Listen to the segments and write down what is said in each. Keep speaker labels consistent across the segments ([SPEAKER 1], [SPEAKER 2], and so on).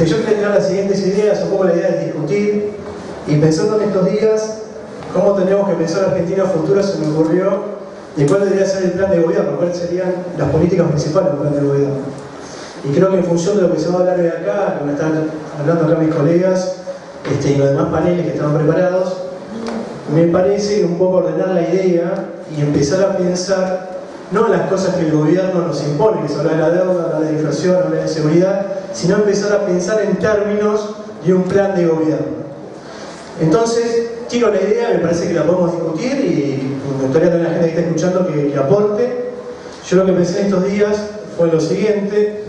[SPEAKER 1] Yo quería traer las siguientes ideas, un poco la idea de discutir, y pensando en estos días, cómo tendríamos que pensar la Argentina futura, se me ocurrió de cuál debería ser el plan de gobierno, cuáles serían las políticas principales del plan de gobierno. Y creo que en función de lo que se va a hablar hoy acá, que me están hablando acá mis colegas, y los demás paneles que estaban preparados, me parece un poco ordenar la idea y empezar a pensar no en las cosas que el gobierno nos impone, que se habla de la deuda, habla de la inflación, habla de la seguridad, sino empezar a pensar en términos de un plan de gobierno. Entonces, tiro la idea, me parece que la podemos discutir y me gustaría tener a la gente que está escuchando que aporte. Yo lo que pensé en estos días fue lo siguiente,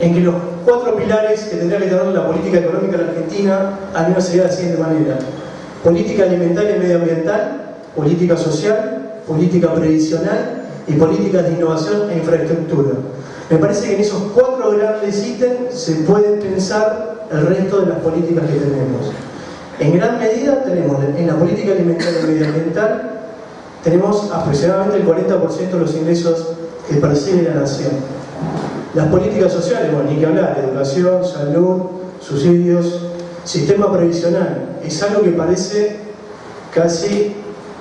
[SPEAKER 1] en que los 4 pilares que tendría que tener la política económica en Argentina, al menos sería de la siguiente manera: política alimentaria y medioambiental, política social, política previsional y políticas de innovación e infraestructura. Me parece que en esos 4 grandes ítems se puede pensar el resto de las políticas que tenemos. En gran medida tenemos en la política alimentaria y medioambiental tenemos aproximadamente el 40% de los ingresos que percibe la nación. Las políticas sociales, bueno, ni que hablar, educación, salud, subsidios, sistema previsional, es algo que parece casi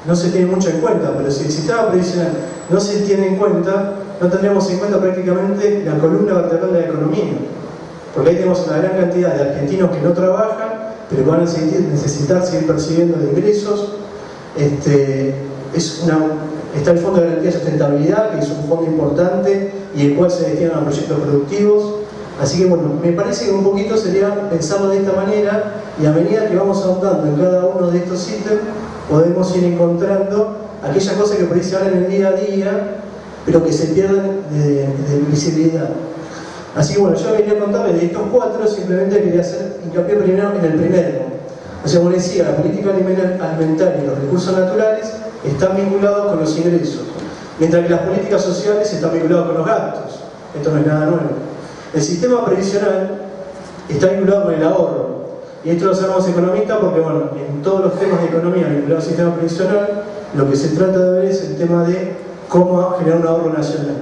[SPEAKER 1] no se tiene mucho en cuenta, pero si el sistema previsional no se tiene en cuenta, no tendremos en cuenta prácticamente la columna vertebral de la economía, porque ahí tenemos una gran cantidad de argentinos que no trabajan, pero van a necesitar seguir percibiendo de ingresos. Está el Fondo de Garantía de Sustentabilidad, que es un fondo importante y el cual se destina a proyectos productivos. Así que bueno, me parece que un poquito sería pensarlo de esta manera, y a medida que vamos ahondando en cada uno de estos ítems, podemos ir encontrando aquellas cosas que por ahí se hablan en el día a día, pero que se pierden de visibilidad. Así que bueno, yo quería contarles de estos 4, simplemente quería hacer hincapié primero en el primero. O sea, como decía, la política alimentaria y los recursos naturales están vinculados con los ingresos, mientras que las políticas sociales están vinculadas con los gastos. Esto no es nada nuevo. El sistema previsional está vinculado con el ahorro, y esto lo sabemos economistas porque, bueno, en todos los temas de economía vinculados al sistema previsional, lo que se trata de ver es el tema de cómo generar un ahorro nacional,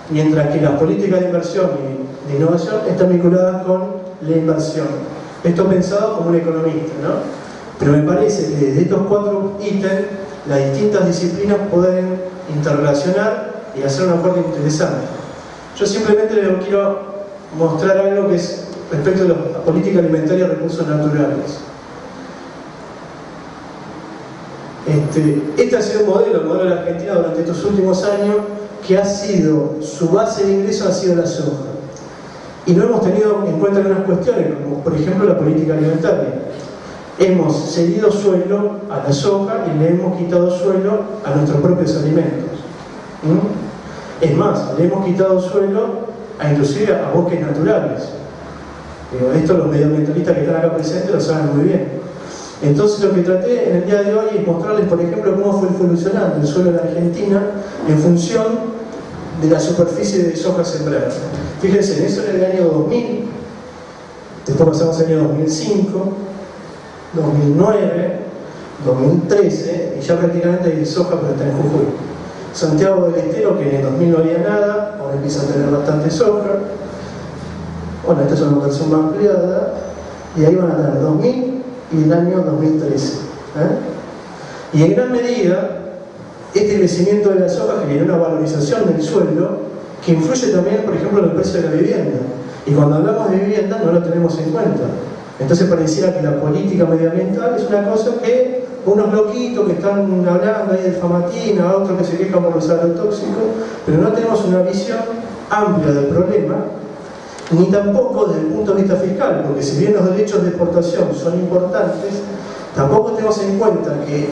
[SPEAKER 1] mientras que las políticas de inversión y de innovación están vinculadas con la inversión. Esto pensado como un economista, ¿no? Pero me parece que desde estos 4 ítems las distintas disciplinas pueden interrelacionar y hacer una parte interesante. Yo simplemente les quiero mostrar algo que es respecto a la política alimentaria y recursos naturales. Este ha sido el modelo de la Argentina durante estos últimos años, que ha sido, su base de ingresos ha sido la soja. Y no hemos tenido en cuenta algunas cuestiones, como por ejemplo la política alimentaria. Hemos cedido suelo a la soja y le hemos quitado suelo a nuestros propios alimentos. Es más, le hemos quitado suelo inclusive a bosques naturales. Esto los medioambientalistas que están acá presentes lo saben muy bien. Entonces lo que traté en el día de hoy es mostrarles, por ejemplo, cómo fue evolucionando el suelo de la Argentina en función de la superficie de soja sembrada. Fíjense, eso en el año 2000, después pasamos al año 2005, 2009, 2013, y ya prácticamente hay soja pero está en Jujuy. Santiago del Estero, que en el 2000 no había nada, ahora empieza a tener bastante soja. Bueno, esta es una versión más ampliada, y ahí van a tener 2000 y el año 2013. Y en gran medida, este crecimiento de la soja genera una valorización del suelo que influye también, por ejemplo, en el precio de la vivienda. Y cuando hablamos de vivienda no lo tenemos en cuenta. Entonces pareciera que la política medioambiental es una cosa que unos loquitos que están hablando ahí de Famatina, otros que se quejan por los agrotóxicos, pero no tenemos una visión amplia del problema, ni tampoco desde el punto de vista fiscal, porque si bien los derechos de exportación son importantes, tampoco tenemos en cuenta que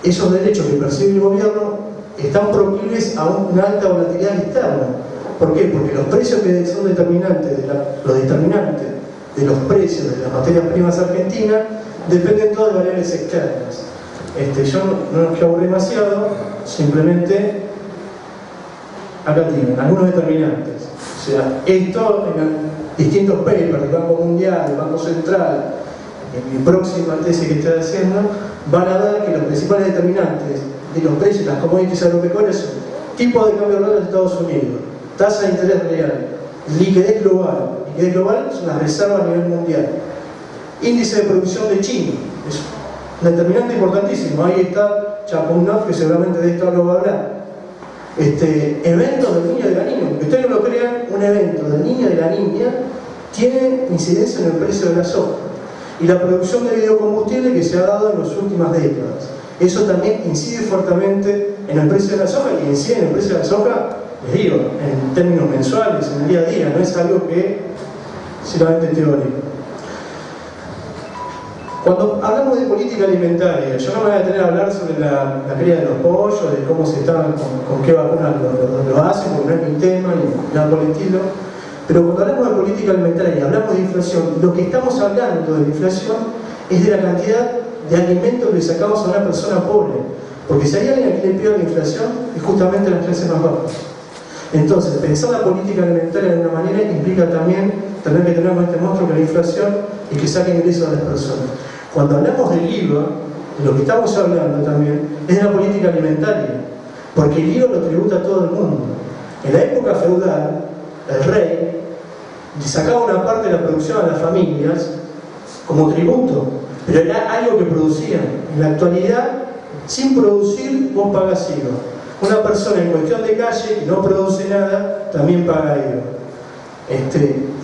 [SPEAKER 1] esos derechos que percibe el gobierno están proclives a una alta volatilidad externa. ¿Por qué? Porque los precios que son determinantes, los determinantes de los precios de las materias primas argentinas dependen todas de variables externas. Yo no los quiero aburrir demasiado, simplemente acá tienen algunos determinantes. O sea, esto en distintos papers del Banco Mundial, del Banco Central, en mi próxima tesis que estoy haciendo, van a ver que los principales determinantes de los precios de las commodities agropecuarias son tipo de cambio de dólar de Estados Unidos, tasa de interés real, liquidez global liquidez global es una reserva a nivel mundial. Índice de producción de China, es un determinante importantísimo. Ahí está Chapunov, que seguramente de esto lo va a hablar. Eventos del niño y de la niña, que ustedes no lo crean, un evento del niño y de la niña tiene incidencia en el precio de la soja y la producción de biocombustible que se ha dado en las últimas décadas. Eso también incide fuertemente en el precio de la soja, y incide en el precio de la soja, les digo, en términos mensuales, en el día a día, no es algo que solamente teórico. Cuando hablamos de política alimentaria, yo no me voy a detener a hablar sobre la cría de los pollos, de cómo se están, con qué vacunas lo hacen, porque no es mi tema, ni nada por el estilo. Pero cuando hablamos de política alimentaria y hablamos de inflación, lo que estamos hablando de la inflación es de la cantidad de alimentos que le sacamos a una persona pobre. Porque si hay alguien a quien le pide la inflación, es justamente las clases más bajas. Entonces, pensar la política alimentaria de una manera implica también tener que tener con este monstruo que la inflación y que saque ingresos a las personas. Cuando hablamos del IVA, de lo que estamos hablando también es de la política alimentaria, porque el IVA lo tributa a todo el mundo. En la época feudal, el rey sacaba una parte de la producción a las familias como tributo, pero era algo que producían. En la actualidad, sin producir, vos pagás IVA. Una persona en cuestión de calle que no produce nada, también paga IVA.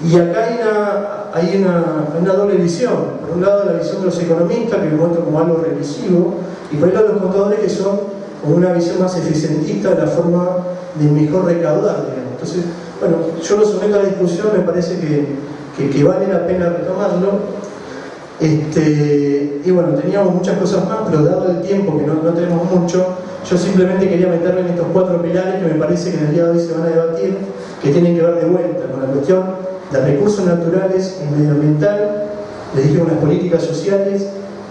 [SPEAKER 1] Y acá hay una doble visión. Por un lado, la visión de los economistas, que lo muestran como algo regresivo, y por el lado, los contadores, que son como una visión más eficientista de la forma de mejor recaudar, digamos. Entonces, bueno, yo lo someto a la discusión, me parece que vale la pena retomarlo. Y bueno, teníamos muchas cosas más, pero dado el tiempo que no tenemos mucho, yo simplemente quería meterme en estos 4 pilares que me parece que en el día de hoy se van a debatir, que tienen que ver de vuelta con la cuestión de recursos naturales y medioambiental, les dije unas políticas sociales,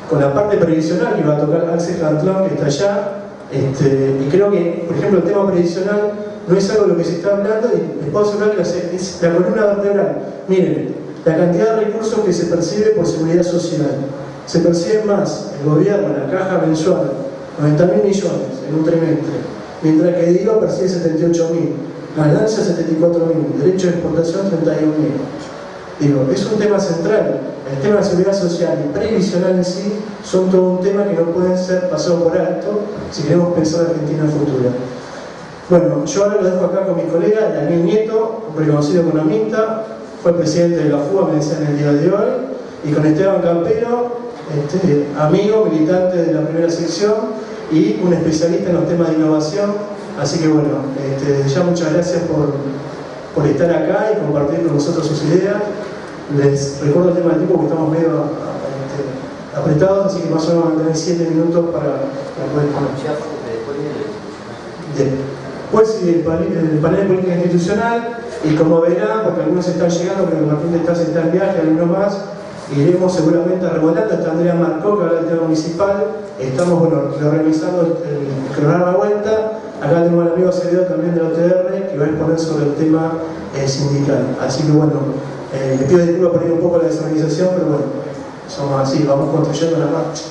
[SPEAKER 1] con la parte previsional que va a tocar Axel Cantlón, que está allá, y creo que, por ejemplo, el tema previsional no es algo de lo que se está hablando, y les puedo asegurar que es la columna vertebral. Miren, la cantidad de recursos que se percibe por seguridad social. Se percibe más el gobierno, la caja mensual, 90.000 millones en un trimestre, mientras que el IVA percibe 78.000, ganancia 74.000, derecho de exportación 31.000. Digo, es un tema central. El tema de seguridad social y previsional en sí son todo un tema que no pueden ser pasados por alto si queremos pensar en Argentina futura. Bueno, yo ahora lo dejo acá con mi colega Daniel Nieto, un reconocido economista, fue presidente de la FUA, me decían el día de hoy, y con Esteban Campero, amigo, militante de la primera sección y un especialista en los temas de innovación. Así que bueno, desde ya muchas gracias por estar acá y compartir con nosotros sus ideas. Les recuerdo el tema del tiempo porque estamos medio apretados, así que más o menos van a tener 7 minutos para poder poner. Después el panel de política institucional, y como verán, porque algunos están llegando, pero de repente está en viaje, algunos más, iremos seguramente a Revolando. Está Andrea Marcó, que habla del tema municipal. Estamos, bueno, reorganizando el cronograma de vuelta. Acá tenemos al amigo Acevedo también de la OTR, que va a exponer sobre el tema sindical. Así que bueno, les pido disculpas por ir un poco a la desorganización, pero bueno, somos así, vamos construyendo la marcha.